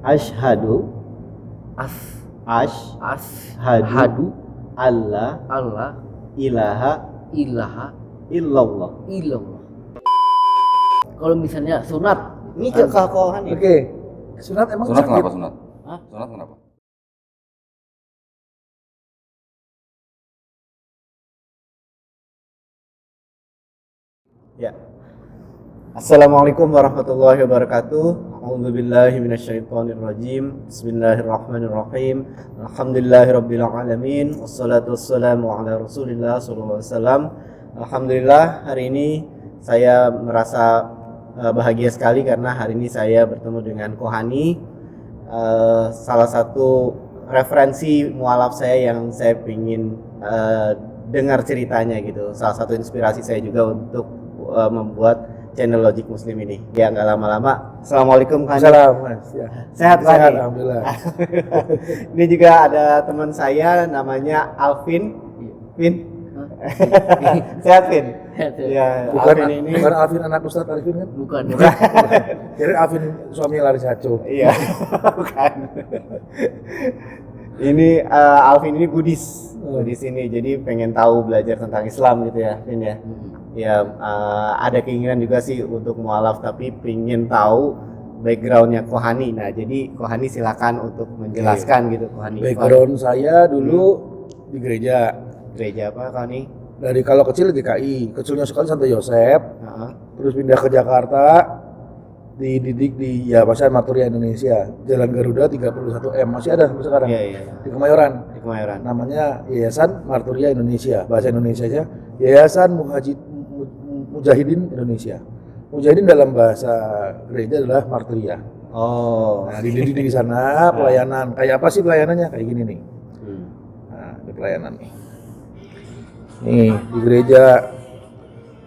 Ashhadu as ashhadu alla Allah ilaha ilaha illallah. illallah. Kalau misalnya sunat, Ini kekokohan ya. Oke. Sunat emang Sunat sakit? kenapa sunat? Hah? Sunat kenapa? Ya. Assalamualaikum warahmatullahi wabarakatuh. A'udzubillahi minasyaitonirrajim. Bismillahirrahmanirrahim. Alhamdulillahirabbil alamin. Wassalatu wassalamu ala Rasulillah sallallahu alaihi wasallam. Alhamdulillah, hari ini saya merasa bahagia sekali karena hari ini saya bertemu dengan Kohani, salah satu referensi mualaf saya yang saya ingin dengar ceritanya gitu. Salah satu inspirasi saya juga untuk membuat channel Logic Muslim ini. Ya, nggak lama-lama. Assalamualaikum Kohani. Salam Mas. Ya. Sehat Sehat, Kohani? alhamdulillah. Ini juga ada teman saya namanya Alvin. Vin. Sehat Vin? Ya, Bukan, Alvin ini. bukan Alvin anak Ustadz Arifin kan? bukan. Kira Alvin suami Laris Haco. Iya, bukan. Ini Alvin ini Buddhis ini, jadi pengen tahu belajar tentang Islam gitu ya, Vin ya. Ya, ada keinginan juga sih untuk mualaf, tapi pengen tahu backgroundnya Kohani. Nah, jadi Kohani silakan untuk menjelaskan gitu Kohani. Background saya dulu di gereja. Gereja apa Kohani? Dari kalau kecil GKI, kecilnya sekali Santo Yosef, Heeh. terus pindah ke Jakarta, dididik di Yayasan Marturia Indonesia, Jalan Garuda 31M, masih ada sampai sekarang. Iya, iya. Di Kemayoran. Di Kemayoran. Namanya Yayasan Marturia Indonesia, bahasa Indonesianya Yayasan Mujahidin Indonesia. Mujahidin dalam bahasa gereja adalah Marturia. Oh. Nah, dididik di sana, pelayanan. Kayak apa sih pelayanannya? Kayak gini nih. Hmm. Nah, ini pelayanan nih. Nih, di gereja.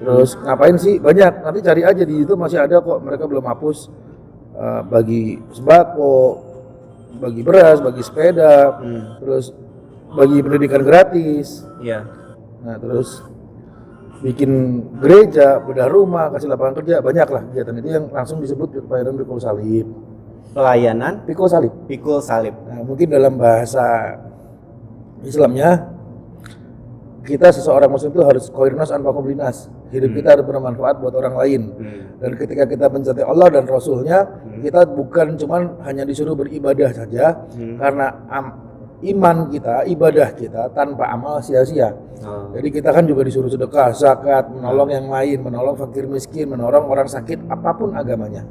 Terus ngapain sih? Banyak. Nanti cari aja di YouTube, masih ada kok. Mereka belum hapus. Bagi sembako, bagi beras, bagi sepeda, terus bagi pendidikan gratis. Iya. Nah, terus bikin gereja, bedah rumah, kasih lapangan kerja, banyak lah kegiatan itu yang langsung disebut pelayanan pikul salib. Pelayanan Pikul salib. pikul salib. Nah, mungkin dalam bahasa Islamnya, kita seseorang muslim itu harus koirnas anfaqum linas. Hidup kita harus bermanfaat buat orang lain. Dan ketika kita mencintai Allah dan Rasulnya, kita bukan cuman hanya disuruh beribadah saja, karena iman kita, ibadah kita tanpa amal sia-sia. Jadi kita kan juga disuruh sedekah, zakat, menolong yang lain, menolong fakir miskin, menolong orang sakit, apapun agamanya.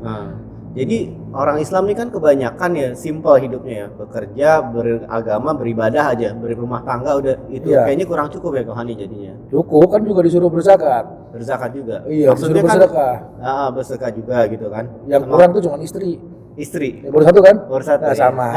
Jadi orang Islam ini kan kebanyakan ya simpel hidupnya ya, bekerja, beragama, beribadah aja, berumah tangga udah itu Iya. kayaknya kurang cukup ya Kohani jadinya. Cukup kan juga disuruh berzakat. Berzakat juga. Iya, Maksudnya disuruh kan bersedekah. bersedekah juga gitu kan. Yang Sama kurang tuh cuma istri. istri. Ya, baru satu kan? Baru satu, Nah, ya. sama.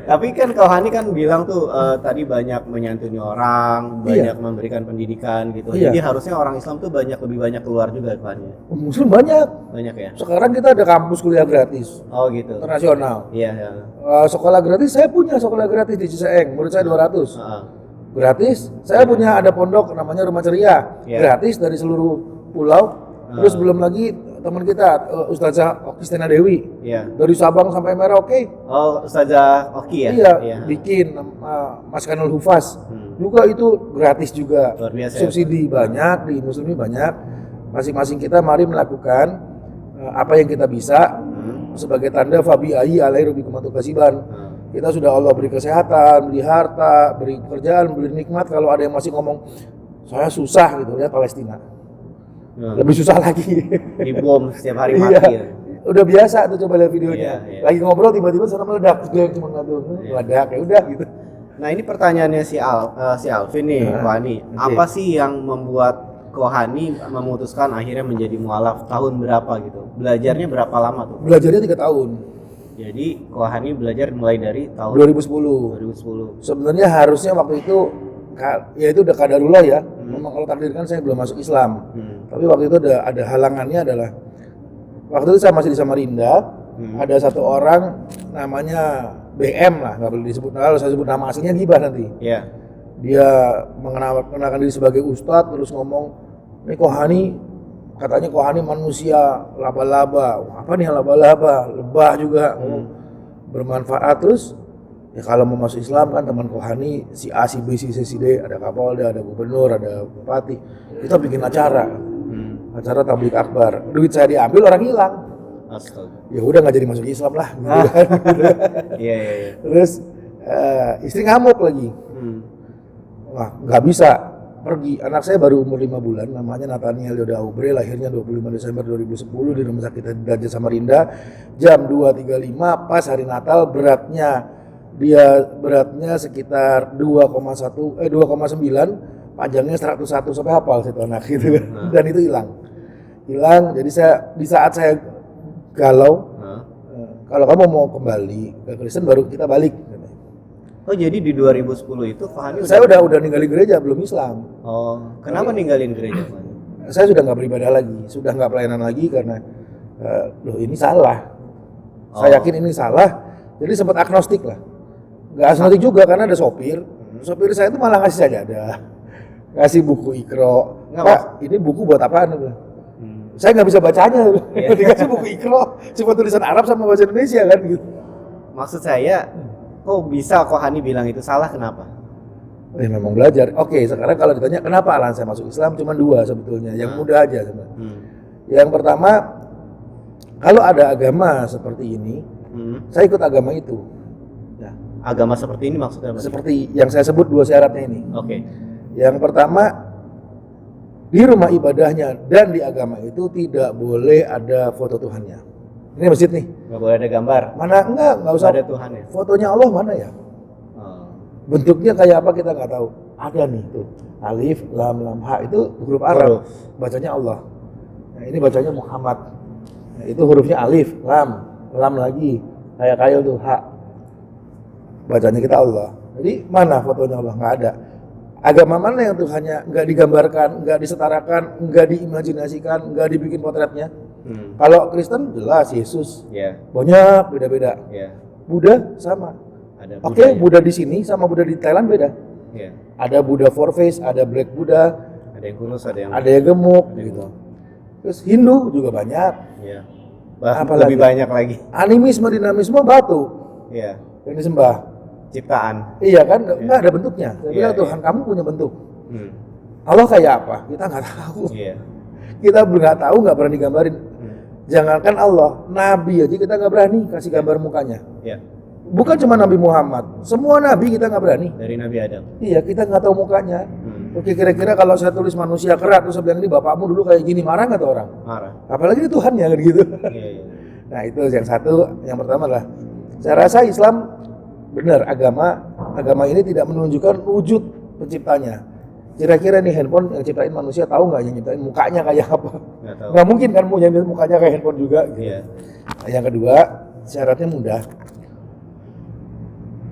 Tapi kan Kohani kan bilang tuh tadi banyak menyantuni orang, Iya. banyak memberikan pendidikan gitu. Iya. Jadi harusnya orang Islam tuh lebih banyak keluar juga Kohani. Muslim banyak. Banyak ya. Sekarang kita ada kampus kuliah gratis Oh gitu. internasional. Iya, ya. Sekolah gratis, saya punya sekolah gratis di Ciseeng, murid saya 200. Heeh. Gratis. Saya punya ada pondok namanya Rumah Ceria, Iya. gratis dari seluruh pulau. Terus belum lagi teman kita Ustazah Okistina Dewi Iya. dari Sabang sampai Merauke. Oh, Ustazah Oki ya? Iya, bikin Mas Kanul Hufaz. Juga itu gratis juga. Luar biasa ya. Subsidi banyak di Muslimi banyak. Masing-masing kita mari melakukan apa yang kita bisa sebagai tanda fabi ayyi alaihi rabbikum kasiban. Kita sudah Allah beri kesehatan, beri harta, beri pekerjaan, beri nikmat. Kalau ada yang masih ngomong saya susah gitu, lihat Palestina. Lebih susah lagi. Dibom setiap hari Iya. mati ya. Udah biasa tuh, coba lihat videonya. Iya, iya. Lagi ngobrol tiba-tiba sana meledak, terus dia cuma ngadu, meledak ya udah gitu. Nah, ini pertanyaannya si Alvin nih, Kohani. oke. Apa sih yang membuat Kohani memutuskan akhirnya menjadi mualaf tahun berapa gitu? Belajarnya berapa lama tuh? Belajarnya 3 tahun. Jadi Kohani belajar mulai dari tahun 2010. 2010. Sebenarnya harusnya waktu itu ya itu udah qadarullah ya. Memang kalau takdir kan saya belum masuk Islam. Tapi waktu itu ada halangannya adalah waktu itu saya masih di Samarinda. Ada satu orang namanya BM lah, nggak boleh disebut. Kalau saya sebut nama aslinya gibah nanti. Iya. Dia mengenalkan diri sebagai ustadz, terus ngomong, ini Kohani, katanya Kohani manusia laba-laba. Apa nih laba-laba? Lebah juga, bermanfaat. Terus ya kalau mau masuk Islam kan teman Kohani si A, si B, si C, si D, ada Kapolda, ada gubernur, ada bupati. Kita bikin acara tabligh akbar. Duit saya diambil, orang hilang. Astaga. Ya udah nggak jadi masuk Islam lah. Gitu kan. Iya. Terus istri ngamuk lagi. Wah, nggak bisa pergi. Anak saya baru umur 5 bulan, namanya Nathaniel Yoda Aubrey, lahirnya 25 Desember 2010 di Rumah Sakit Darjah Samarinda, jam 2.35 pas hari Natal. Beratnya sekitar 2,9, panjangnya 101, sampai hafal situ anak gitu kan. Dan itu hilang. Jadi di saat saya galau, kalau kamu mau kembali ke Kristen baru kita balik. Oh, jadi di 2010 itu Fahani Saya udah ninggalin gereja, belum Islam. Oh, kenapa ninggalin gereja, Fahani? Saya sudah nggak beribadah lagi, sudah nggak pelayanan lagi karena loh ini salah. Saya yakin ini salah. Jadi sempat agnostik lah. Nggak agnostik juga karena ada sopir. Sopir saya itu malah ngasih sajadah, ngasih buku Iqra. Pak, ini buku buat apaan? Saya nggak bisa bacanya. Dikasih buku Iqra, cuma tulisan Arab sama bahasa Indonesia kan gitu. Maksud saya, kok bisa Kohani bilang itu salah, kenapa? Memang belajar. Oke, sekarang kalau ditanya kenapa alasan saya masuk Islam, cuma 2 sebetulnya. Yang mudah aja sebenarnya. Yang pertama, kalau ada agama seperti ini, saya ikut agama itu. Ya. Agama seperti ini maksudnya apa? Seperti yang saya sebut 2 syaratnya ini. Oke. Yang pertama, di rumah ibadahnya dan di agama itu tidak boleh ada foto Tuhannya. Ini masjid nih. Nggak boleh ada gambar. Mana nggak usah ada Tuhan ya. Fotonya Allah mana ya? Bentuknya kayak apa kita nggak tahu. Ada nih tuh. Alif, lam, ha itu huruf Arab. Bacanya Allah. Nah, ini bacanya Muhammad. Nah, itu hurufnya alif, lam lagi. Kayak tuh ha. Bacanya kita Allah. Jadi mana fotonya Allah? Nggak ada. Agama mana yang Tuhannya nggak digambarkan, nggak disetarakan, nggak diimajinasikan, nggak dibikin potretnya? Kalau Kristen jelas Yesus, banyak beda-beda. Buddha sama. Oke, Buddha di sini sama Buddha di Thailand beda. Ada Buddha four face, ada Black Buddha, ada yang kurus, ada yang gemuk, gitu. Terus Hindu juga banyak. Lebih banyak lagi. Animisme, dinamisme batu, yang disembah. Ciptaan. Iya kan, nggak ada bentuknya. Saya bilang Tuhan kamu punya bentuk. Allah kayak apa? Kita nggak tahu. Kita nggak tahu, nggak berani gambarin. Jangankan Allah, Nabi aja kita nggak berani kasih gambar mukanya. Bukan cuma Nabi Muhammad, semua Nabi kita nggak berani. Dari Nabi Adam. Iya, kita nggak tahu mukanya. Oke, kira-kira kalau saya tulis manusia kerat terus saya bilang ini bapakmu dulu kayak gini, marah nggak tuh orang? Marah. Apalagi ini Tuhannya kan gitu. Nah itu yang satu, yang pertama adalah saya rasa Islam benar, agama ini tidak menunjukkan wujud penciptanya. Kira-kira nih handphone yang ciptain manusia tahu nggak yang nyiptain mukanya kayak apa? Nggak mungkin kan punya mukanya kayak handphone juga. Gitu. Nah, yang kedua, syaratnya mudah.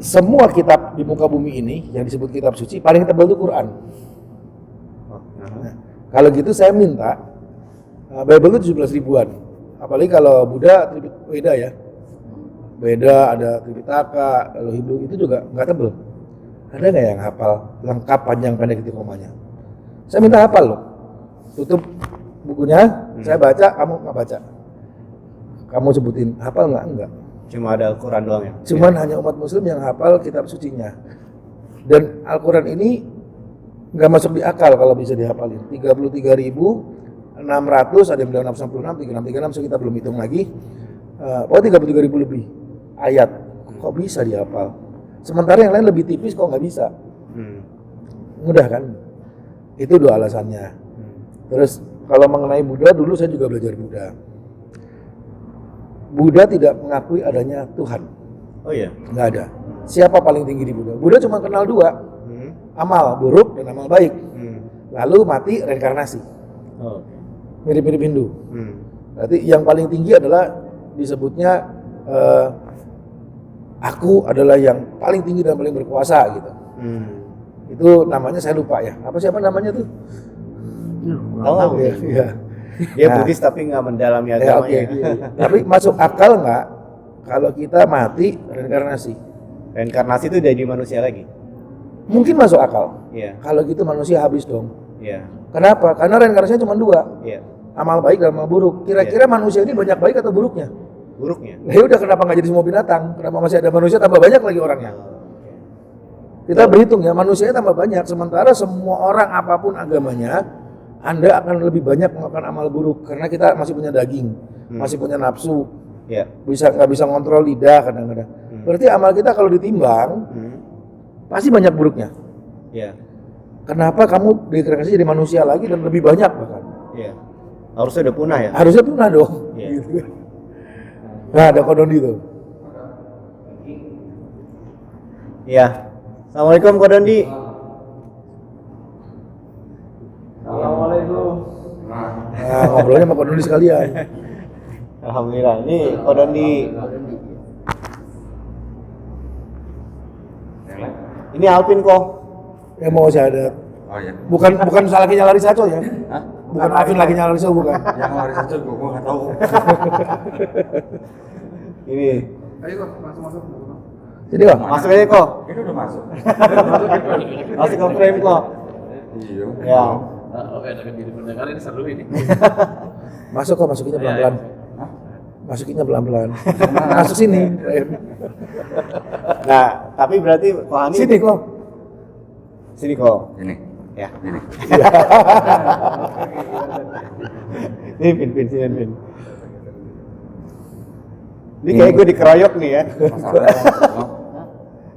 Semua kitab di muka bumi ini yang disebut kitab suci paling tebal itu Quran. Nah, kalau gitu saya minta Bible itu 17 ribuan. Apalagi kalau Buddha beda ya. Beda, ada Tripitaka, kalau Hindu itu juga nggak tebel. Ada nggak yang hafal lengkap panjang pendek titik komanya? Saya minta hafal loh. Tutup bukunya, saya baca, kamu nggak baca. Kamu sebutin hafal nggak? Enggak. Cuma ada Al-Quran doang ya? Cuman hanya umat muslim yang hafal kitab sucinya. Dan Al-Quran ini nggak masuk di akal kalau bisa dihafalin. 33.600, ada yang bilang 666, 3636, so kita belum hitung lagi. Pokoknya 33.000 lebih ayat. Kok bisa dihafal? Sementara yang lain lebih tipis kok nggak bisa. Mudah kan? Itu 2 alasannya. Terus kalau mengenai Buddha, dulu saya juga belajar Buddha. Buddha tidak mengakui adanya Tuhan. Oh iya? Nggak ada. Siapa paling tinggi di Buddha? Buddha cuma kenal 2. Amal buruk dan amal baik. Lalu mati reinkarnasi. Mirip-mirip Hindu. Berarti yang paling tinggi adalah disebutnya aku adalah yang paling tinggi dan paling berkuasa gitu. Itu Itu namanya saya lupa ya. Siapa namanya tuh? Oh, Iya. Iya. dia Nah. Buddhis tapi nggak mendalami Ya, agamanya. oke. Tapi masuk akal nggak kalau kita mati reinkarnasi? Reinkarnasi itu jadi manusia lagi. Mungkin masuk akal. Iya, Kalau gitu manusia habis dong. iya, Kenapa? Karena reinkarnasinya cuma 2. iya. Amal baik dan amal buruk. Kira-kira manusia ini banyak baik atau buruknya? Buruknya. Nah, ya udah kenapa nggak jadi semua binatang? Kenapa masih ada manusia tambah banyak lagi orangnya? Kita berhitung ya, manusianya tambah banyak. Sementara semua orang apapun agamanya, Anda akan lebih banyak melakukan amal buruk karena kita masih punya daging, masih punya nafsu, Iya. nggak bisa ngontrol lidah kadang-kadang. Berarti amal kita kalau ditimbang pasti banyak buruknya. Iya. Kenapa kamu dikreasi jadi manusia lagi dan lebih banyak bahkan? Iya. Harusnya udah punah ya. Harusnya punah dong. Iya. Gitu kan. Nah, ada Kodondi tuh. Iya. Assalamualaikum Kodondi. Nah, ngobrolnya sama Kodondi sekalian. Alhamdulillah. Ini Kodondi. Ini Alvin kok. Yang mau syahadat. Oh iya. Bukan salah lagi nyala Risaco ya? Hah? Bukan Alvin lagi nyala Risaco bukan. Yang lari saja gua nggak tahu. Ini. Ayo kok masuk. Jadi kok. Masuk aja kok. Ini udah masuk. Masuk ke frame kok. Iya. Ya. Oke, dengan diri pendengar ini seru ini. Masuk kok, masukinnya pelan-pelan. Hah? Masukinnya pelan-pelan. Masuk sini. Nah, tapi berarti kok Hani Sini kok. Sini kok. Ini. Ya. Ini. Ini Pin, sini Pin. Ini kayak gue dikeroyok nih ya.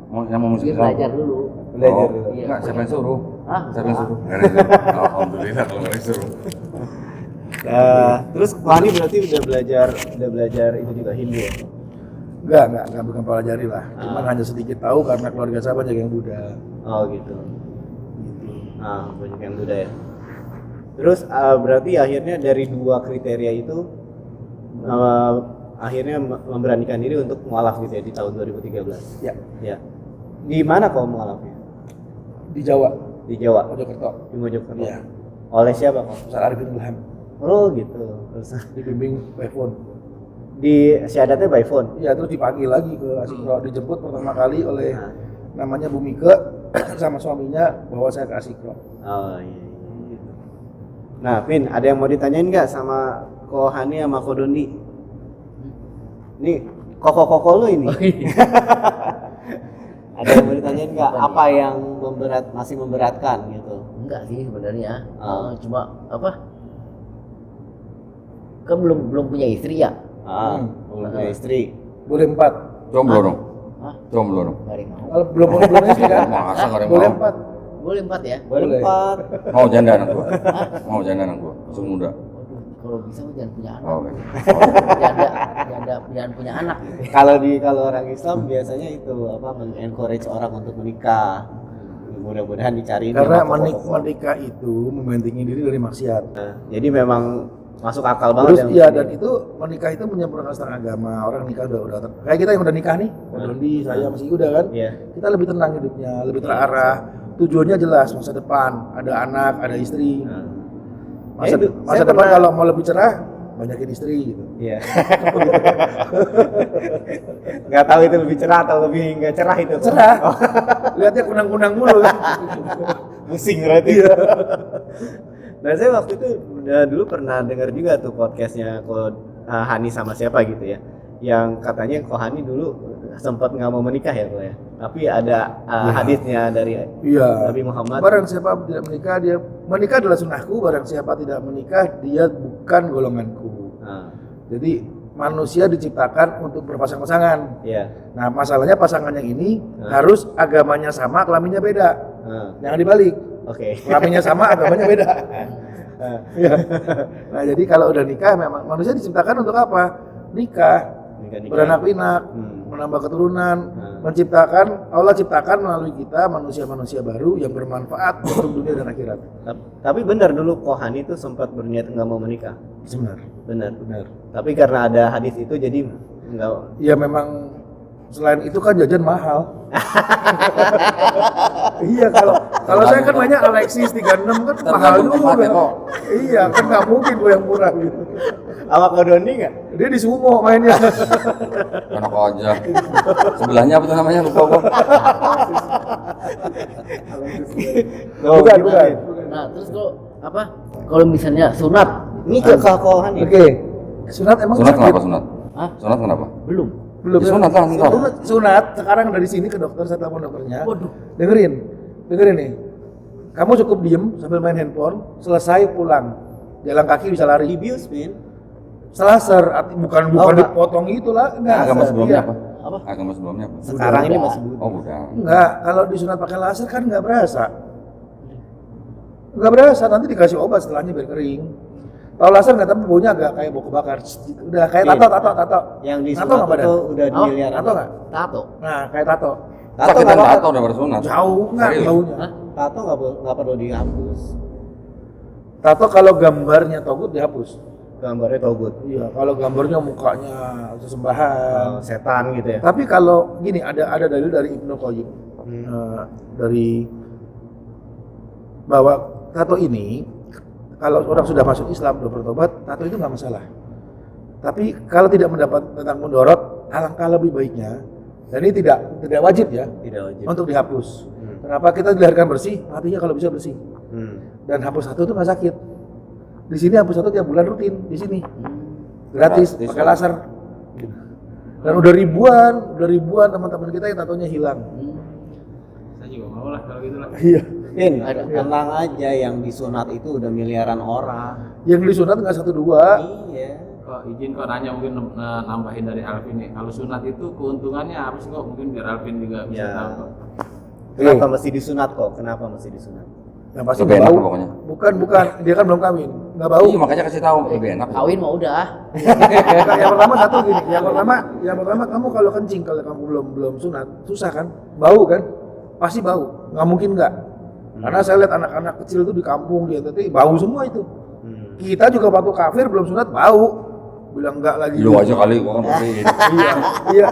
Mau yang mau musik Dia belajar dulu. Belajar Oh, dulu. enggak, siapa yang suruh? Hah? Siapa yang suruh? Nggak ada yang suruh. Alhamdulillah kalau nggak ada yang suruh. Terus kok Hani berarti udah belajar itu juga Hindu ya? Enggak bukan pelajari lah. Cuman hanya sedikit tahu karena keluarga saya banyak yang Buddha. Oh gitu. Ah, banyak yang Buddha ya. Terus berarti akhirnya dari 2 kriteria itu akhirnya memberanikan diri untuk mualaf gitu ya di tahun 2013. Ya, Ya. Di mana kau mualafnya? di Jawa, Di Jawa. Mojokerto. Di Mojokerto. Iya. Oleh siapa kok? Ustaz Arifin Ilham Oh gitu. Terus dibimbing by phone. di syahadatnya by phone. Iya, terus dipanggil lagi ke Asikro, dijemput pertama kali oleh Nah. namanya Bu Mike sama suaminya bawa saya ke Asikro. Oh iya. Gitu. Nah, Pin, ada yang mau ditanyain nggak sama Ko Hani sama Ko Dondi? Nih, koko lu ini. Oh, iya. Ada yang mau ditanyain nggak? Apa yang masih memberatkan gitu? Enggak sih sebenarnya. Ah. Cuma apa? Kan belum punya istri ya? Belum punya istri. Boleh 4. Jomblo dong. Hah? Jomblo dong. Nggak ada yang mau. Kalau belum istri kan? Masa nggak ada yang Boleh mau? 4. Boleh 4 ya? Boleh Boleh. 4. Mau janda anak gua. Mau janda anak gua. Masih muda. Waduh, kalau bisa mah jangan punya anak. Oh, oke. Jangan punya anak. Kalau orang Islam biasanya itu apa encourage orang untuk menikah. Mudah-mudahan dicari Karena menikah itu membentengi diri dari maksiat. jadi memang masuk akal Terus banget iya, dan itu menikah itu menyempurnakan setengah agama. Orang nikah udah kayak kita yang udah nikah nih, Dondi, saya masih udah kan. Iya. Kita lebih tenang hidupnya, lebih terarah. Tujuannya jelas, masa depan, ada anak, ada istri. Masa saya depan pernah- kalau mau lebih cerah, banyakin istri gitu. Iya. Nggak tahu itu lebih cerah atau lebih nggak cerah itu. Cerah. Lihatnya kunang-kunang mulu kan. Pusing berarti. Iya. Nah saya waktu itu dulu pernah dengar juga tuh podcastnya Hani sama siapa gitu ya, yang katanya Hani dulu sempat nggak mau menikah ya kok ya, tapi ada hadisnya dari Iya. Nabi Muhammad. Barang siapa tidak menikah, dia menikah adalah sunnahku. Barang siapa tidak menikah, dia bukan golonganku. Nah, Jadi manusia diciptakan untuk berpasang-pasangan. iya. Nah, masalahnya pasangan yang ini harus agamanya sama, kelaminnya beda. Jangan dibalik. Oke. Kelaminnya sama, agamanya beda. Iya. Nah, jadi kalau udah nikah, memang manusia diciptakan untuk apa? Nikah, Nikah-nikah. beranak pinak, menambah keturunan, menciptakan, Allah ciptakan melalui kita manusia-manusia baru yang bermanfaat untuk dunia dan akhirat. Tapi benar dulu Hani itu sempat berniat nggak mau menikah. Benar. Benar. Benar. Tapi karena ada hadis itu jadi nggak. Ya memang Selain itu kan jajan mahal. Iya, kalau saya kan banyak Alexis 36 kan mahal Tergantung juga. tempatnya kok. Iya, kan nggak mungkin gue yang murah gitu. Sama Kodoni nggak? Dia di sumo mainnya. Enak aja. Sebelahnya apa tuh namanya, lupa gua. Bukan. Nah, terus kalau misalnya sunat, Ini kekakohan ya. Oke. Sunat emang Sunat sakit? kenapa sunat? Hah? Sunat kenapa? belum. Belum. Ya, sunat lah, ntar. Sunat sekarang dari sini ke dokter, saya telepon dokternya. Waduh. Dengerin nih. Kamu cukup diem sambil main handphone, selesai pulang. Jalan kaki bisa lari. Dibius, Min. Selaser, bukan enggak. dipotong itulah, enggak. Agama sebelumnya Iya. apa? Apa? Agama sebelumnya apa? Sekarang ini Udah. masih butuh. Oh, udah. Enggak, kalau disunat pakai laser kan enggak berasa. Enggak berasa, nanti dikasih obat setelahnya biar kering. Kalau laser enggak, tapi baunya agak kayak bau kebakar. Udah kayak Iya. tato. Yang di Tato sunat nggak badan? itu udah Oh, miliaran. Tato enggak? Tato. Nah, kayak tato. Tato Sakitan nggak apa-apa. tato udah bersunat. Jauh enggak Serius? baunya. Hah? Tato nggak perlu dihapus. Tato kalau gambarnya togut dihapus. Gambarnya togut. Iya, kalau gambarnya mukanya sesembahan. Setan gitu ya. Tapi kalau gini, ada dalil dari Ibnu Qayyim dari bahwa tato ini kalau orang sudah masuk Islam, sudah bertobat, tato itu nggak masalah. Tapi kalau tidak mendapat tentang mudorot, alangkah lebih baiknya, dan ini tidak wajib ya, Tidak wajib. untuk dihapus. Kenapa? Kita dilahirkan bersih, matinya kalau bisa bersih. Dan hapus tato itu nggak sakit. Di sini hapus tato tiap bulan rutin, di sini gratis, Gratis, pakai ya. laser. Dan udah ribuan teman-teman kita yang tatonya hilang. Saya juga mau lah kalau gitu lah. Iya. Min, tenang aja, yang disunat itu udah miliaran orang. Yang disunat nggak 1-2. Iya. Kok izin kok nanya mungkin nambahin dari Alvin nih. Kalau sunat itu keuntungannya apa sih kok? Mungkin biar Alvin juga bisa Ya. tahu kok. Kenapa mesti disunat kok? Kenapa mesti disunat? Yang pasti Lebih nggak enak bau. pokoknya. Bukan. Dia kan belum kawin. Nggak bau. Iya, makanya kasih tahu lebih enak. Kawin mah udah. Bukan, yang pertama satu gini. Yang pertama kamu kalau kencing kalau kamu belum sunat susah kan? Bau kan? Pasti bau. Nggak mungkin nggak. Karena saya lihat anak-anak kecil itu di kampung dia tadi bau semua itu. Kita juga waktu kafir belum sunat bau. Bilang enggak lagi. Lu aja kali, gua kan bersihin. Iya,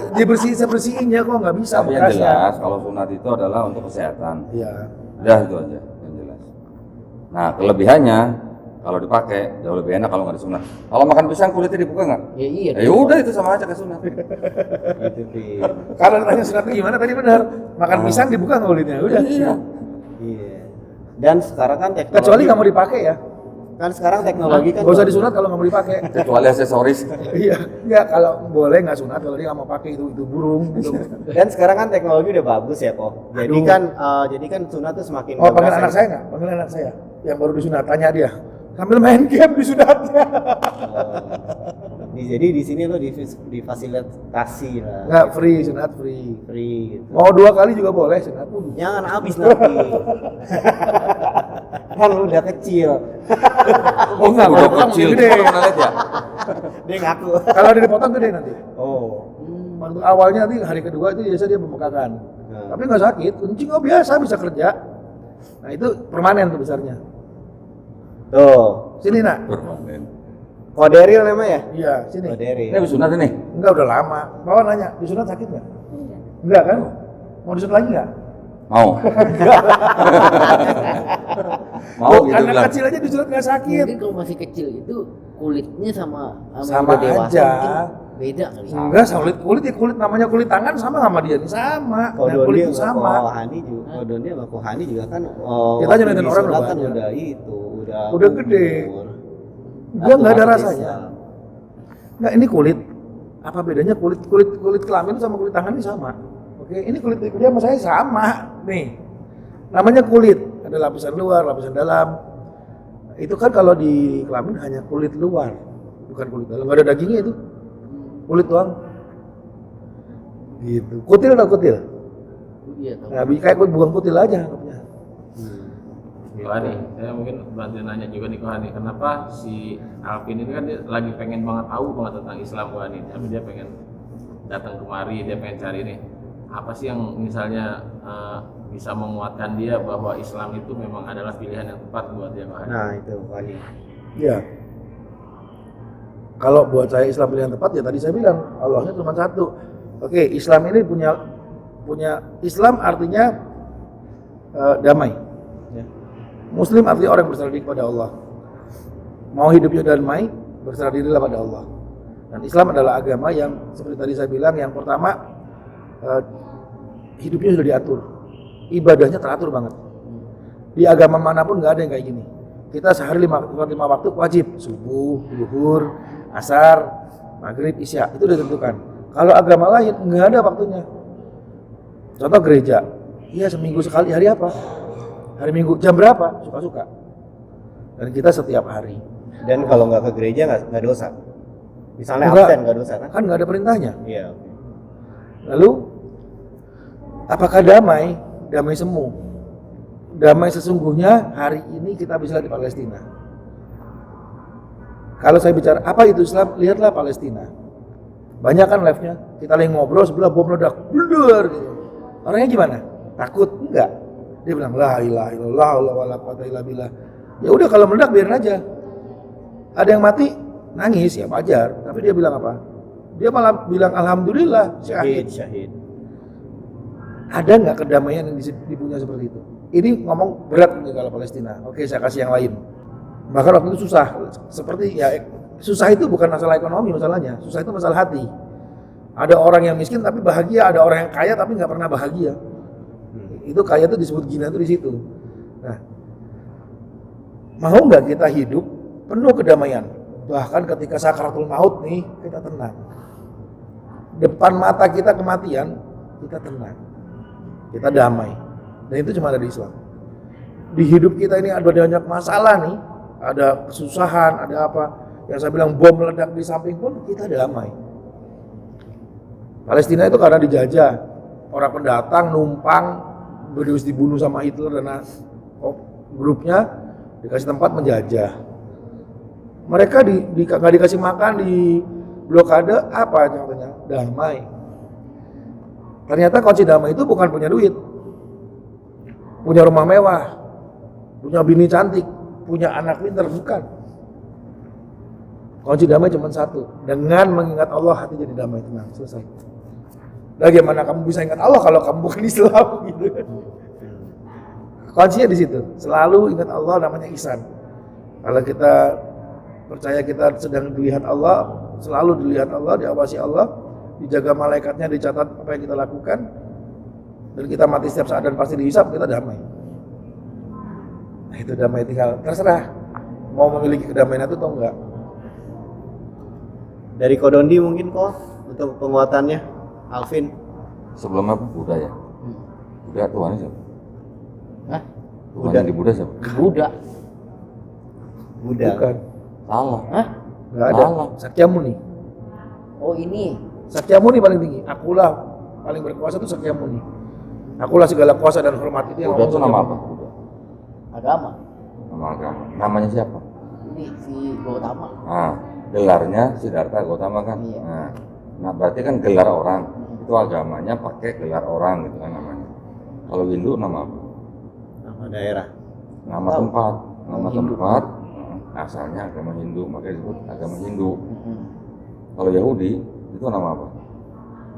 bersihinnya kok nggak bisa Tapi yang bekasnya. jelas, kalau sunat itu adalah untuk kesehatan. Iya. Udah itu aja yang jelas. Nah, kelebihannya kalau dipakai jauh lebih enak kalau nggak disunat. Kalau makan pisang kulitnya dibuka nggak? Ya iya. Ya udah itu sama aja kayak sunat. Gitu, Pin. Kalau ditanya sunatnya gimana tadi benar. Makan pisang dibuka nggak kulitnya? Udah. Iya. Iya. Dan sekarang kan teknologi. Kecuali nggak mau dipakai ya. Kan sekarang teknologi kan. Nggak usah disunat kalau nggak mau dipakai. Kecuali aksesoris. Iya, nggak kalau boleh nggak sunat kalau dia nggak mau pakai itu burung. Gitu. Dan sekarang kan teknologi udah bagus ya kok. Jadi Aduh. kan sunat tuh semakin. Oh, panggil berasa. anak saya nggak? Panggil anak saya yang baru disunat. Tanya dia. Sambil main game disunatnya. Jadi di sini lo difasilitasi lah. Nggak free sunat free. Free gitu. Mau 2 kali juga boleh sunat. Jangan habis nanti. Kan lu udah kecil. Oh nggak, Udah kalau potong kecil. gede. Gua pernah lihat ya. Dia ngaku. Kalau dia dipotong gede nanti. Oh. Waktu awalnya nanti hari kedua itu biasa dia pembekakan. Nah. Tapi nggak sakit, kencing nggak biasa bisa kerja. Nah itu permanen tuh besarnya. Tuh. Sini nak. Permanen. Koderil namanya ya? Iya sini. Koderil. Ini habis sunat ini. Enggak udah lama. Bawa nanya, disunat sakit nggak? Enggak kan? Mau disunat lagi nggak? Mau. Mau gitu Anak bilang. kecil aja disunat nggak sakit. Mungkin kalau masih kecil itu kulitnya sama Sama udah dewasa aja. mungkin beda kali. Enggak, kulit ya kulit namanya kulit tangan sama dia nih sama. Kalau Nah, kulit Doni itu sama. Kohani juga, kalau Doni sama Kohani juga kan Kita waktu nyelidikin orang disunat udah kan banyak. udah itu, udah gede. umur. Dia nggak ada Otomatis rasanya. lah. Enggak, ini kulit. Apa bedanya kulit kelamin sama kulit tangan ini sama? Oke, ini kulit dia sama saya sama. Nih. Namanya kulit. Ada lapisan luar, lapisan dalam. Itu kan kalau di kelamin hanya kulit luar, bukan kulit dalam. Nggak ada dagingnya itu. Kulit doang. Gitu. Kutil atau kutil? Iya tahu. Nah, kayak buang kutil aja anggapnya. Kohani, saya mungkin bantu nanya juga nih Kohani, kenapa si Alvin ini kan dia lagi pengen banget tahu banget tentang Islam Kohani, tapi dia pengen datang kemari, dia pengen cari nih apa sih yang misalnya bisa menguatkan dia bahwa Islam itu memang adalah pilihan yang tepat buat dia Kohani. Nah itu Kohani. Iya. Kalau buat saya Islam pilihan tepat ya tadi saya bilang Allahnya cuma satu. Oke, Islam ini punya Islam artinya damai. Ya. Muslim artinya orang yang berserah diri kepada Allah. Mau hidupnya damai, berserah dirilah pada Allah. Dan Islam adalah agama yang seperti tadi saya bilang, yang pertama hidupnya sudah diatur, ibadahnya teratur banget. Di agama manapun nggak ada yang kayak gini. Kita sehari 5 waktu wajib, subuh, zuhur, asar, maghrib, isya, itu udah ditentukan. Kalau agama lain nggak ada waktunya. Contoh gereja, iya seminggu sekali, hari apa? Hari Minggu, jam berapa? Suka-suka. Dan kita setiap hari. Dan kalau nggak ke gereja nggak dosa. Misalnya Enggak. absen nggak dosa kan? Kan nggak ada perintahnya. Iya. Lalu, apakah damai? Damai semu. Damai sesungguhnya hari ini kita bisa lihat di Palestina. Kalau saya bicara apa itu Islam, lihatlah Palestina. Banyak kan live-nya, kita lagi ngobrol sebelah bom meledak, bluder gitu. Orangnya gimana? Takut? Enggak. Dia bilang la ilaha illallah wala quwwata illa billah. Ya udah kalau meledak biarin aja. Ada yang mati, nangis ya wajar. Tapi dia bilang apa? Dia malah bilang alhamdulillah syahid. Syahid. Ada nggak kedamaian yang dipunya seperti itu? Ini ngomong berat nih kalau Palestina. Oke, saya kasih yang lain. Bahkan waktu itu susah. Seperti ya susah itu bukan masalah ekonomi masalahnya. Susah itu masalah hati. Ada orang yang miskin tapi bahagia, ada orang yang kaya tapi nggak pernah bahagia. Itu kaya itu disebut gina itu di situ. Nah, mau nggak kita hidup penuh kedamaian? Bahkan ketika sakaratul maut nih kita tenang. Depan mata kita kematian, kita tenang. Kita damai. Dan itu cuma ada di Islam. Di hidup kita ini ada banyak masalah nih, ada kesusahan, ada apa. Yang saya bilang bom meledak di samping pun kita damai. Palestina itu karena dijajah, orang pendatang numpang berus dibunuh sama Hitler dan grupnya dikasih tempat menjajah. Mereka nggak dikasih makan, di blokade, apa contohnya? Damai. Ternyata kunci damai itu bukan punya duit, punya rumah mewah, punya bini cantik, punya anak pintar, bukan. Kunci damai cuma satu, dengan mengingat Allah hati jadi damai, tenang, selesai. Bagaimana kamu bisa ingat Allah kalau kamu bukan Islam gitu? Kuncinya di situ, selalu ingat Allah, namanya ihsan. Kalau kita percaya kita sedang dilihat Allah, selalu dilihat Allah, diawasi Allah, dijaga malaikatnya, dicatat apa yang kita lakukan, dan kita mati setiap saat dan pasti dihisap, kita damai. Nah itu damai, tinggal terserah mau memiliki kedamaian itu atau enggak. Dari Kodondi mungkin kok untuk penguatannya, Alvin. Sebelumnya Buddha ya. Buddha Tuhannya siapa? Hah? Tuhan yang di Buddha siapa? Buddha. Buddha. Bukan, Salah. Hah? enggak ada. Allah. Sakyamuni. Oh ini. Sakyamuni paling tinggi. Akulah paling berkuasa itu Sakyamuni. Akulah segala kuasa dan hormat, itu yang Buddha itu ngomong nama Sakyamuni. apa? Buddha. Agama. Nama agama. Namanya siapa? Ini si Gautama. Nah, gelarnya Siddhartha Gautama kan. Iya. Nah, berarti kan gelar orang. Itu agamanya pakai gelar orang gitu kan namanya. Kalau Hindu nama apa? Nama daerah. Nama Tahu. tempat. Nama Hindu. tempat. Asalnya agama Hindu, makanya disebut agama Hindu. Mm-mm. Kalau Yahudi itu nama apa?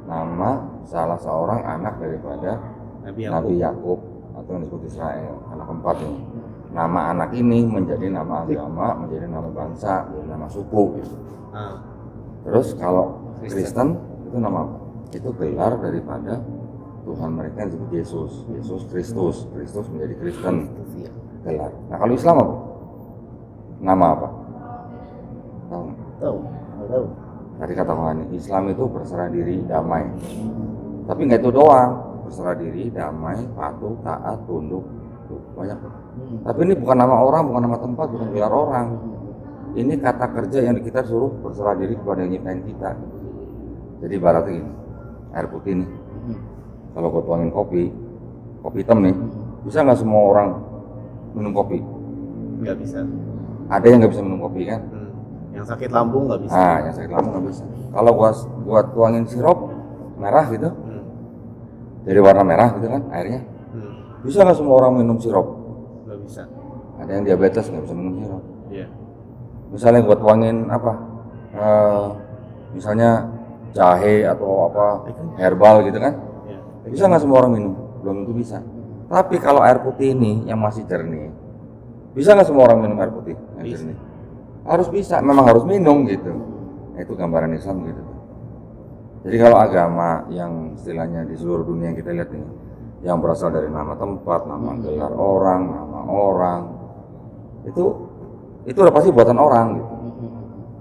Nama salah seorang anak daripada Nabi Yakub atau yang disebut Israel, anak keempat ini. Nama anak ini menjadi nama agama, menjadi nama bangsa, menjadi nama suku gitu. Ah, Terus kalau Kristen itu nama apa? Itu gelar daripada Tuhan mereka yang disebut Yesus, Yesus Kristus, Kristus menjadi Kristen, Iya. gelar. Nah kalau Islam apa? Nama apa? Tahu nggak? Tahu. Nggak tahu. Tadi kata Tuhan, Islam itu berserah diri, damai. Tapi nggak itu doang, berserah diri, damai, patuh, taat, tunduk, tuh, banyak. Tapi ini bukan nama orang, bukan nama tempat, bukan gelar orang. Ini kata kerja yang kita suruh berserah diri kepada yang nyiptain kita. Jadi ibaratnya gini, air putih nih. Kalau gue tuangin kopi hitam nih, bisa nggak semua orang minum kopi? nggak bisa. Ada yang nggak bisa minum kopi kan? Yang sakit lambung nggak bisa. Nah, yang sakit lambung nggak bisa. Kalau gua tuangin sirup merah gitu, jadi warna merah gitu kan airnya, bisa nggak semua orang minum sirup? Nggak bisa. Ada yang diabetes nggak bisa minum sirup. Iya. Misalnya gua tuangin apa? Misalnya jahe atau apa herbal gitu kan. Ya. Bisa nggak semua orang minum? Belum tentu bisa. Tapi kalau air putih ini yang masih jernih, bisa nggak semua orang minum air putih yang jernih? Harus bisa, memang harus minum gitu. Nah, itu gambaran Islam gitu. Jadi kalau agama yang istilahnya di seluruh dunia yang kita lihat ini, yang berasal dari nama tempat, nama gelar orang, nama orang, itu udah pasti buatan orang gitu.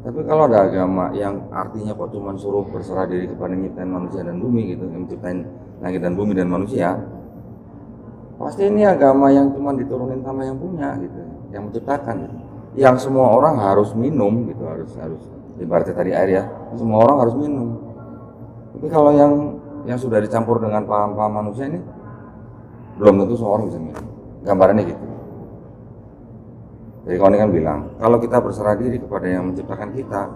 Tapi kalau ada agama yang artinya kok cuma suruh berserah diri kepada penciptaan manusia dan bumi gitu, yang menciptain langit dan bumi dan manusia, pasti ini agama yang cuma diturunin sama yang punya gitu, yang menciptakan gitu. Yang semua orang harus minum gitu, harus ibaratnya tadi air ya, semua orang harus minum. Tapi kalau yang sudah dicampur dengan paham-paham manusia ini, belum tentu semua orang bisa minum. Gambarannya gitu. Jadi kawan kan bilang, kalau kita berserah diri kepada yang menciptakan kita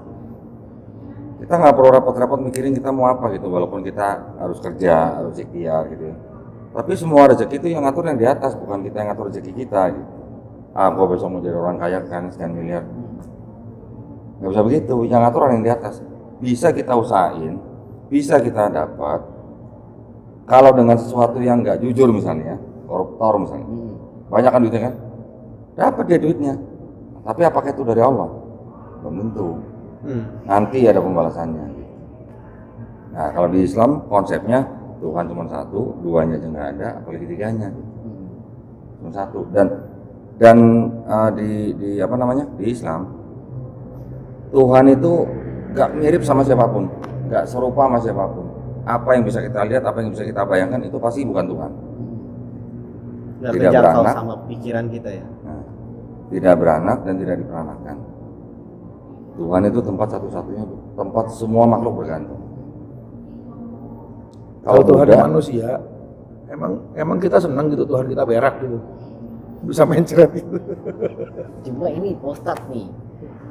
nggak perlu repot-repot mikirin kita mau apa gitu, walaupun kita harus kerja, harus ikhtiar gitu. Tapi semua rezeki itu yang ngatur yang di atas, bukan kita yang ngatur rezeki kita gitu. Gua besok mau jadi orang kaya kan sekian miliar. Nggak bisa begitu, yang ngatur orang yang di atas. Bisa kita usahain, bisa kita dapat. Kalau dengan sesuatu yang nggak jujur misalnya, koruptor misalnya, banyak kan duitnya kan? Dapat dia duitnya. Tapi apakah itu dari Allah? Belum tentu. Nanti ada pembalasannya. Nah kalau di Islam konsepnya Tuhan cuma satu, duanya aja nggak ada, apalagi tiganya. Cuma satu. Dan di apa namanya di Islam Tuhan itu nggak mirip sama siapapun, nggak serupa sama siapapun. Apa yang bisa kita lihat, apa yang bisa kita bayangkan itu pasti bukan Tuhan. Nggak Tidak terjangkau beranak. sama pikiran kita ya. Nah, tidak beranak dan tidak diperanakan. Tuhan itu tempat satu-satunya, tempat semua makhluk bergantung. Kalau Tuhan Buddha, manusia, emang kita senang gitu Tuhan kita berak gitu, bisa main ceret gitu. Cuma ini Pak Ustadz nih,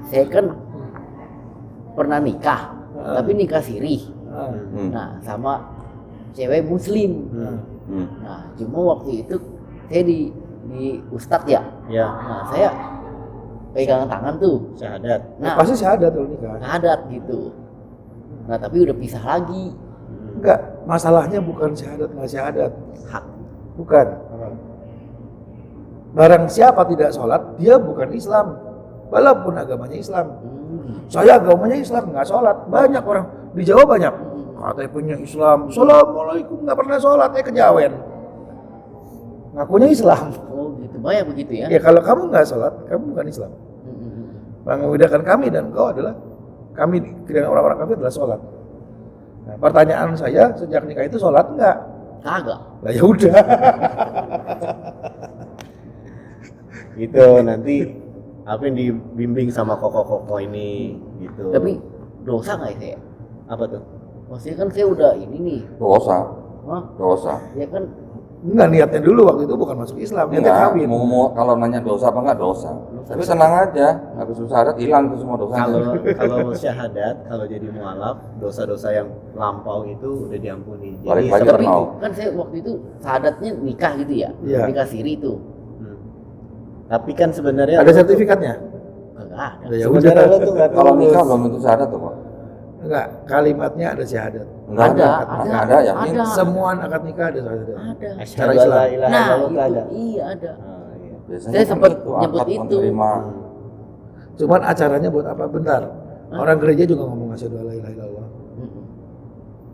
saya kan pernah nikah, tapi nikah siri. Nah, sama cewek muslim. Nah, cuma waktu itu saya di Ustadz ya. Ya, Nah, saya pegangan tangan tuh. syahadat. Nah, Pasti syahadat kalau nikah. syahadat gitu. Nah, tapi udah pisah lagi. Enggak, masalahnya bukan syahadat nggak syahadat, Hak. bukan. Barang siapa tidak sholat, dia bukan Islam, walaupun agamanya Islam. Saya agamanya Islam, nggak sholat. Banyak orang di Jawa banyak. Katanya punya Islam, Assalamualaikum, nggak pernah sholat, kejawen. Ngakunya Islam. Oh, gitu. Banyak begitu ya. Ya kalau kamu nggak sholat, kamu bukan Islam. Yang membedakan kami dan kau adalah kami dengan orang-orang kafir adalah sholat. Nah, pertanyaan saya sejak nikah itu sholat nggak? Kagak. Lah ya udah. Gitu nanti apa yang dibimbing sama koko-koko ini gitu. Tapi dosa nggak ya saya? apa tuh? Maksudnya kan saya udah ini nih. dosa, Hah? dosa. Ya kan Enggak, niatnya dulu waktu itu bukan masuk Islam, niatnya Enggak, kawin. mau kalau nanya dosa apa enggak dosa. Tapi tenang aja, habis syahadat hilang tuh semua dosa. Kalau syahadat, kalau jadi mualaf, dosa-dosa yang lampau itu udah diampuni. Balik Jadi lagi tapi kenal. kan saya waktu itu syahadatnya nikah gitu ya. Iya. Nikah siri itu. Hmm. Tapi kan sebenarnya Ada sertifikatnya? Kagak ada. Ya Sebenarnya udah. lo tuh nggak Kalau tulus. nikah belum tentu syahadat tuh, Pak. Enggak, kalimatnya ada syahadat. Enggak Ada, enggak ada, yakin. ada. Semua akad nikah ada syahadat. Ada. Secara Asyhadu an la Islam. ilaha Nah, illallah tuh itu ada. iya ada. Ah, iya. Biasanya Saya kan sempat itu, nyebut akad itu. menerima. Cuman acaranya buat apa? Bentar. Orang gereja juga ngomong asyhadu an la ilaha illallah.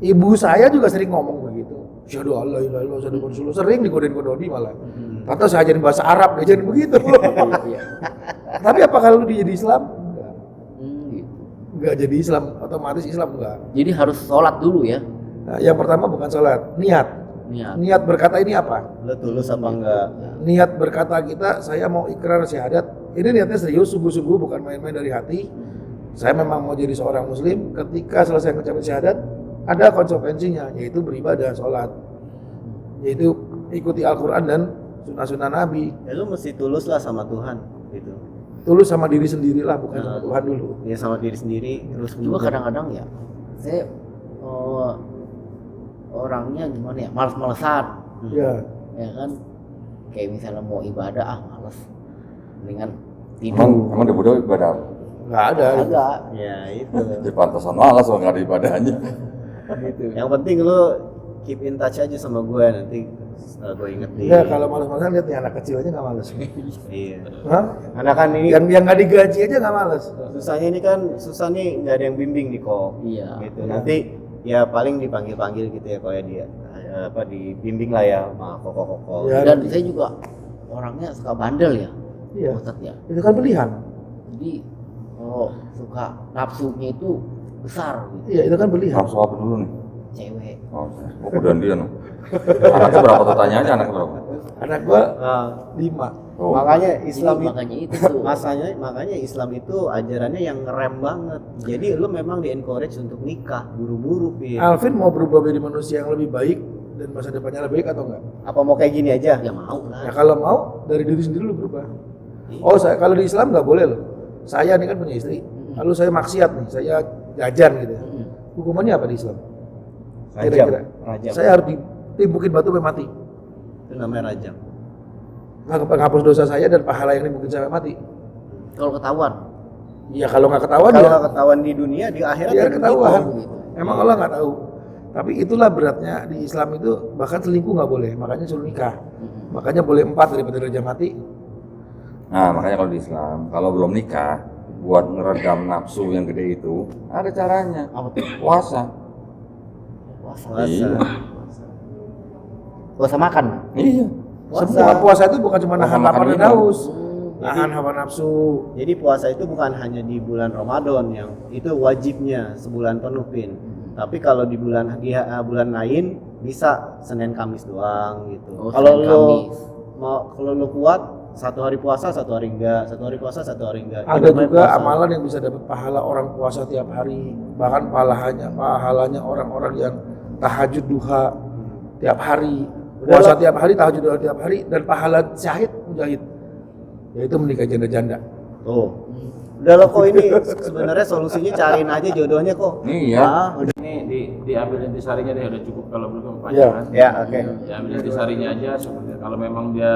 Ibu saya juga sering ngomong begitu. Asyhadu an la ilaha illallah, asyhadu anna Rasulullah. Sering digodain-godoni malah. Tante saya ajarin bahasa Arab, dia ajarin begitu. Tapi apa kalau dia jadi Islam? Enggak. Gitu. Enggak jadi Islam, otomatis Islam enggak. Jadi harus sholat dulu ya. Nah, yang pertama bukan sholat, niat. Niat. Niat berkata ini apa? Lo tulus apa enggak? Niat berkata kita, saya mau ikrar syahadat. Ini niatnya serius, sungguh-sungguh, bukan main-main dari hati. Saya memang mau jadi seorang muslim. Ketika selesai mengucapkan syahadat, ada konsekuensinya, yaitu beribadah, sholat, yaitu ikuti Al-Quran dan sunnah-sunnah Nabi. Ya lo mesti tulus lah sama Tuhan gitu. Tulus sama diri sendirilah, bukan sama Tuhan dulu. Ya sama diri sendiri terus Cuma kadang-kadang ya saya orangnya gimana ya, males-malesan. Ya, Ya kan, kayak misalnya mau ibadah males, mendingan Emang tidur. emang di Buddha ibadah apa? Nggak ada. Agak. Ya itu. Di pantasan malas kalau nggak ada ibadahnya. Gitu. Yang penting lu keep in touch aja sama gue, nanti gue ingetin. Ya kalau malas-malasan lihat nih anak kecil aja nggak males. Iya. Hah? Karena kan ini Yang nggak digaji aja nggak males. susahnya ini kan susah nih, nggak ada yang bimbing nih kok. Iya. Gitu. Nanti ya paling dipanggil-panggil gitu ya kalau ya dia apa dibimbing lah ya sama koko-koko. Ya. Dan saya juga orangnya suka bandel ya. Iya. Ustadz ya. Itu kan pilihan. Jadi kalau suka nafsunya itu besar gitu. Iya itu kan pilihan. Nafsu apa dulu nih? Cewek. Oh, kemudian dia no. Anaknya berapa tuh, tanya aja anaknya berapa? Anak gua Nah, 5. Oh. makanya Islam Jadi itu makanya itu tuh. makanya Islam itu ajarannya yang ngerem banget. Jadi lu memang di encourage untuk nikah buru-buru, Pin. Alvin mau berubah menjadi manusia yang lebih baik dan masa depannya lebih baik atau enggak? Apa mau kayak gini aja? Ya mau lah. Ya kalau mau dari diri sendiri lu berubah. Oh saya kalau di Islam nggak boleh loh. Saya ini kan punya istri. Lalu saya maksiat nih, saya jajan gitu. ya. Hukumannya apa di Islam? Rajam. Kira-kira. Rajam. Saya harus ditimbukin batu sampai mati. Itu namanya rajam. Menghapus dosa saya dan pahala yang dimungkin sampai mati. Kalau ketahuan. Ya kalau nggak ketahuan Kalau ya, ketahuan di dunia, di akhirat ya ya ketahuan. begitu. Emang Allah nggak tahu. Tapi itulah beratnya di Islam itu, bahkan selingkuh nggak boleh. Makanya suruh nikah. Makanya boleh 4 daripada raja mati. Nah, makanya kalau di Islam, kalau belum nikah, buat ngeredam nafsu yang gede itu, ada caranya. Apa tuh? Puasa. Puasa. Puasa. Iya. Puasa makan. Iya. Semua puasa itu bukan cuma nahan Puasa lapar makan dan minum. haus. Nahan hawa nafsu. Jadi puasa itu bukan hanya di bulan Ramadan yang itu wajibnya sebulan penuh, Pin. Tapi kalau di bulan bulan lain bisa Senin Kamis doang gitu. Oh, Kalau Senin, lo Kamis. kalau lo kuat 1 hari puasa 1 hari enggak, 1 hari puasa 1 hari enggak. Ada Itu namanya juga puasa. amalan yang bisa dapat pahala orang puasa tiap hari. Bahkan pahalanya orang-orang yang tahajud duha tiap hari. Puasa tiap hari, tahajud duha tiap hari, dan pahala syahid mujahid. Yaitu menikah janda-janda. Tuh. Udah lo kok ini sebenarnya solusinya cariin aja jodohnya kok. Iya. Ah, udah. Ini diambil intisarinya deh, udah cukup kalau belum Iya. kepanjangan. Ya, oke. Diambil intisarinya aja seperti kalau memang dia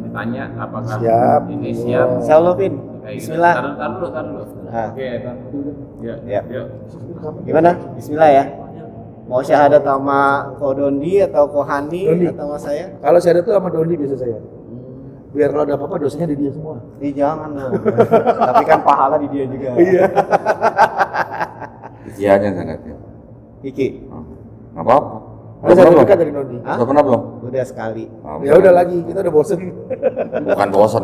ditanya apakah Siap. ini siap. Insyaallah, Pin. Kayak gitu. Bismillah. Tar dulu. Ah. Oke, tar dulu. Ya. Ya. Yuk. Gimana? Bismillah ya. Mau syahadat sama Ko Dondi atau Ko Hani Dondi. atau sama saya? Kalau saya itu sama Doni biasa saya. Biar kalau ada apa-apa dosanya di dia semua. Ih, jangan dong. Tapi kan pahala di dia juga. Iya. Iya aja saya lihat ya. Iki. Nggak apa-apa. Kalau saya dekat dari Doni. Hah? Udah pernah belum? Udah sekali. Oh, Ya udah lagi, kita udah bosen. Bukan bosen.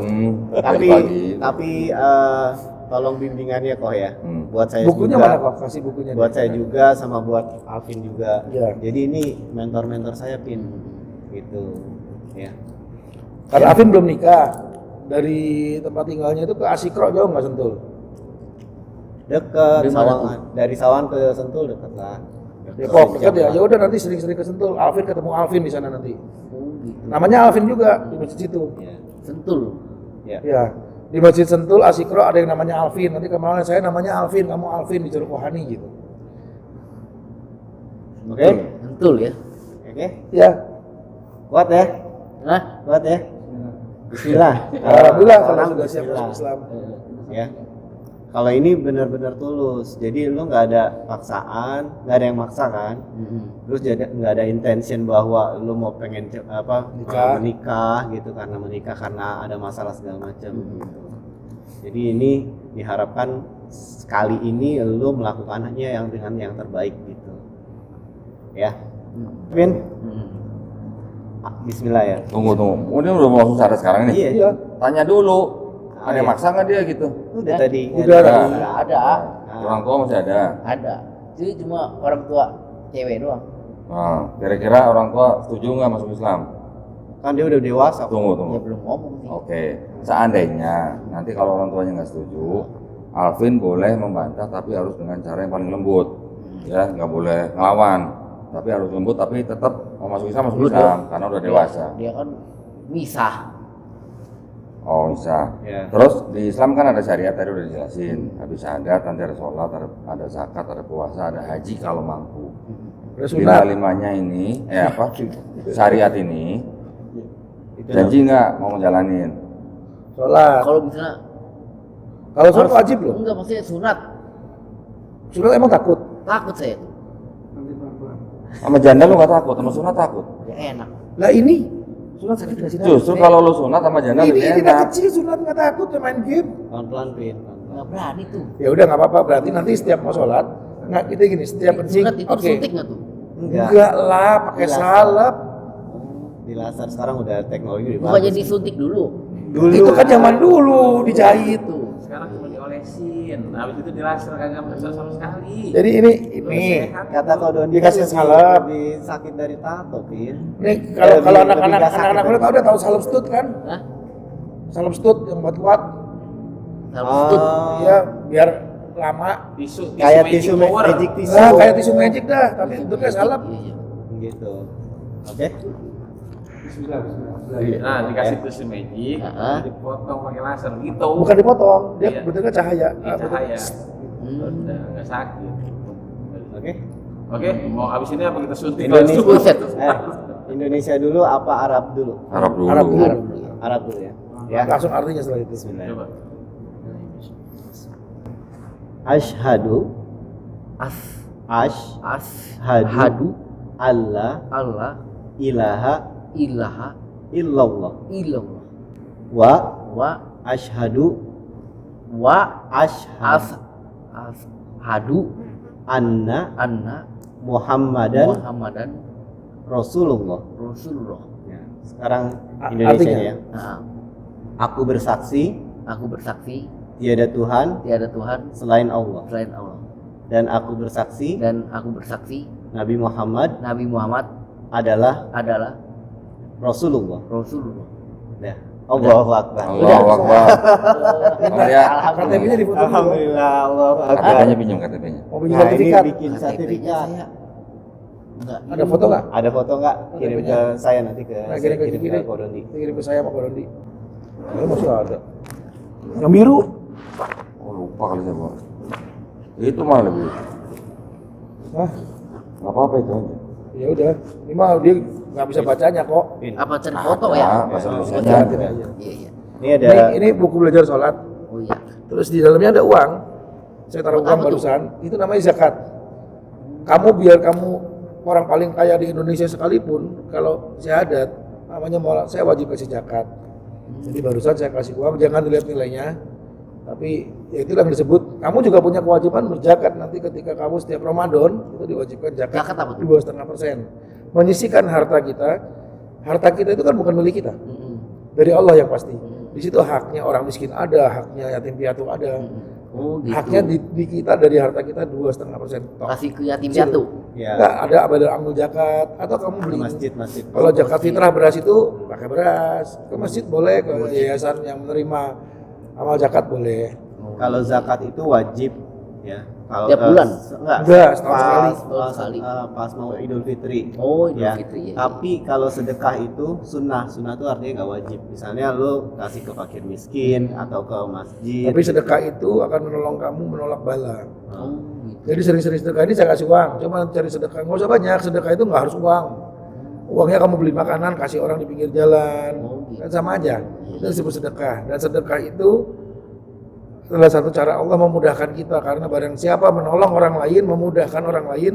Tapi Bagi-bagi. tolong bimbingannya kok ya. Hmm. Buat saya Bukunya juga. mana kok? Kasih bukunya. Buat dia. saya juga sama buat Alvin juga. Iya. Jadi ini mentor-mentor saya, Pin. Gitu. Ya. Karena Afin belum nikah. Dari tempat tinggalnya itu ke Asikro jauh nggak Sentul? Dekat Di mana Sawangan. Dari Sawangan ke Sentul dekat lah. Depok dekat ya. Ya udah nanti sering-sering ke Sentul. Alvin ketemu Alvin di sana nanti. Oh, gitu. Namanya Alvin juga di masjid situ. Ya. Sentul. Ya. Ya. Di Masjid Sentul Asikro ada yang namanya Alvin. Nanti kemarin saya namanya Alvin, kamu Alvin di Curug Kohani gitu. Oke. Sentul ya. Oke. Ya. Kuat ya. Nah, Kuat ya. Bismillah. Alhamdulillah kalau Orang sudah siap bismillah. masuk Islam. Ya. Kalau ini benar-benar tulus, jadi lu nggak ada paksaan, nggak ada yang maksa kan, terus jadi nggak ada intention bahwa lu mau pengen menikah gitu karena ada masalah segala macam. Gitu. Jadi ini diharapkan sekali ini lu melakukannya yang dengan yang terbaik gitu, ya. Vin, Bismillah ya. Tunggu. Oh, dia udah mau langsung syarat sekarang nih? Iya. Tanya dulu. Ada yang iya. maksa nggak dia gitu? Udah tadi. Udah. nggak ada. Orang tua masih ada. Ada. Jadi cuma orang tua cewek doang. Nah, kira-kira orang tua setuju nggak masuk Islam? Kan dia udah dewasa. Tunggu. Ya belum ngomong sih. Oke, seandainya nanti kalau orang tuanya nggak setuju, Alvin boleh membantah tapi harus dengan cara yang paling lembut, ya nggak boleh ngelawan, tapi harus lembut tapi tetap mau masuk Islam karena udah dewasa. Dia kan misah. Oh bisa. Ya. Terus di Islam kan ada syariat tadi udah dijelasin, habis syahadat, nanti ada sholat, ada zakat, ada puasa, ada haji kalau mampu. Bila limanya ini, syariat ini, janji nggak mau ngejalanin? Sholat. Kalau misalnya Kalau sunat wajib loh. Enggak, maksudnya sunat. Sunat emang takut. Takut saya tuh. Sama janda lu nggak takut, sama sunat takut. Ya enak. Lah ini sunat sakit nggak sih? Justru kalau lu sunat sama janda Ini lebih anak enak. kecil sunat nggak takut ya main game. Pelan-pelan Pin. Nggak berani tuh. Ya udah nggak apa-apa, berarti nanti setiap mau sholat nggak kita gini, setiap kencing. Sunat itu Oke. suntik nggak tuh? Enggak lah, pakai salep. Di laser sekarang udah teknologi udah Bukannya bagus. disuntik dulu. Dulu Itu kan zaman dulu dijahit. Tuh. Sekarang cuma diolesin, habis itu dilaser kagak berasa sama sekali. Jadi ini kata kau Don dikasih salep. lebih sakit dari tato Pin. Nih kalau Lebih- kalau lebih anak-anak nggak sakit anak-anak dari udah tahu tahu salep stut kan? Hah? Salep stut yang buat kuat. Salep stut. Iya, biar lama. Tisu Kayak tisu power. magic tisu. Nah, kayak tisu magic dah, tapi bentuknya salep. Iya, iya. Gitu. Oke. Nah, dikasih tisu magic, Heeh. dipotong pakai laser gitu. Bukan dipotong, dia Iya. bentuknya cahaya. Iya, cahaya. Hmm. Udah nggak sakit. Oke. Oke, mau abis ini apa kita suntik? Indonesia. Buset. Indonesia dulu apa Arab dulu? Arab dulu. Arab dulu. Arab dulu ya. Ya. Langsung artinya setelah itu. Bismillah. Coba. Asyhadu As asyhadu hadu alla Allah ilaha ilaha illallah illallah wa wa asyhadu wa asyhadu hadu anna anna Muhammadan Muhammadan Rasulullah. Rasulullah. Ya. Sekarang A- Indonesia artinya? ya. Nah, Aku bersaksi aku bersaksi tiada Tuhan tiada Tuhan selain Allah selain Allah dan aku bersaksi dan aku bersaksi Nabi Muhammad Nabi Muhammad adalah adalah Rasulullah. Rasulullah. Ya. Allahu Akbar. Allahu Akbar. Kamu lihat KTP-nya di foto dulu. Alhamdulillah Allahu Akbar. KTP-nya pinjam KTP-nya. Mau bikin Nah, ini sertifikat. bikin KTP-nya sertifikat. saya enggak. Ada foto nggak? Ada foto nggak? Kirim ke saya nanti ke Nah, kirim ke kiri. Kodondi. Kirim ke saya Pak Kodondi. Ini masih ada. Yang biru. Oh lupa kali saya bawa. Itu malah lebih. Nah, Nggak apa-apa itu aja. ya udah. Ini mah dia nggak bisa bacanya kok. Apa cari foto Ada, ya? bahasa Oh, Indonesianya catin ada. aja. Iya, iya. Ini ada Ini buku belajar sholat. Oh iya. Terus di dalamnya ada uang. Saya taruh Buat uang apa tuh? barusan. Itu namanya zakat. Kamu biar kamu orang paling kaya di Indonesia sekalipun, kalau syahadat namanya mau saya wajib kasih zakat. Jadi barusan saya kasih uang, jangan dilihat nilainya. Tapi ya itu yang disebut. Kamu juga punya kewajiban berzakat nanti ketika kamu setiap Ramadan itu diwajibkan zakat. Zakat apa tuh? 2,5%. Menyisihkan harta kita. Harta kita itu kan bukan milik kita. Mm-mm. Dari Allah yang pasti. Di situ haknya orang miskin ada, haknya yatim piatu ada. Oh gitu. Haknya di kita dari harta kita 2,5%. Tok. Kasih ke yatim piatu. ya Enggak ada abadal amul zakat atau kamu beli masjid. kalau zakat fitrah beras itu pakai beras ke masjid boleh, ke yayasan yang menerima amal zakat boleh. Kalau zakat itu wajib ya. Kalau Tiap bulan? Enggak, setahun sekali. Setahun sekali. Pas mau Idul Fitri. Oh, Idul Ya. Fitri, ya. Tapi kalau sedekah itu sunnah itu artinya nggak wajib. Misalnya lo kasih ke fakir miskin atau ke masjid. Tapi sedekah itu akan menolong kamu menolak bala. Oh gitu. Jadi sering-sering sedekah ini saya kasih uang. Coba cari sedekah, nggak usah banyak. Sedekah itu nggak harus uang. Uangnya kamu beli makanan, kasih orang di pinggir jalan, Oh, gitu. kan sama aja. Itu disebut sedekah. Dan sedekah itu salah satu cara Allah memudahkan kita, karena barang siapa menolong orang lain, memudahkan orang lain,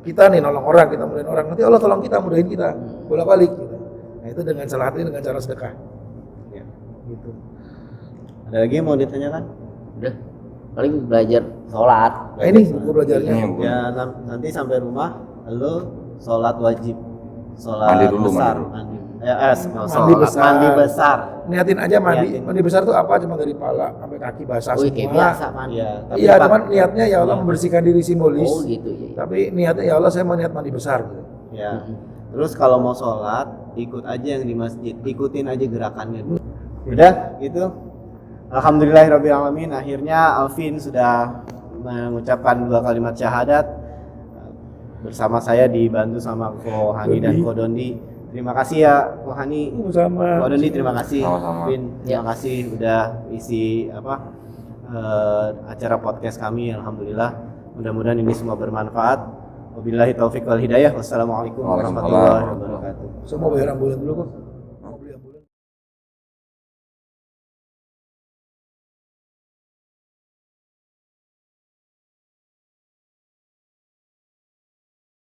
kita nih nolong orang, kita mudahin orang, nanti Allah tolong kita, mudahin kita, bolak-balik. Gitu. Nah itu dengan salah hati, dengan cara sedekah. Ya. Gitu. Ada lagi yang mau ditanyakan? Udah. Paling belajar sholat. Nah ini buku belajarnya. Ya nanti sampai rumah lo sholat wajib. Sholat Mandi dulu, besar. mandi Mandi besar. Mandi besar. Niatin aja mandi. Niatin. Mandi besar itu apa? Cuma dari pala sampai kaki basah Oh kayak semua. biasa mandi. Ya, tapi Iya, Pak, cuman niatnya ya Allah membersihkan diri simbolis. Oh gitu ya. Tapi niatnya ya Allah saya mau niat mandi besar gitu. ya. Terus kalau mau sholat, ikut aja yang di masjid, ikutin aja gerakannya. Udah, gitu. Alhamdulillahirrabbilalamin. Akhirnya Alvin sudah mengucapkan 2 kalimat syahadat bersama saya, dibantu sama Ko Hani dan Ko Dondi. Terima kasih ya Ko Hani. Sama. Ko Dondi terima kasih. Sama-sama. Alvin terima kasih udah isi acara podcast kami. Alhamdulillah. Mudah-mudahan ini semua bermanfaat. Wabillahi taufik wal hidayah. Wassalamualaikum warahmatullahi wabarakatuh. Semua bayar ambulan dulu kok.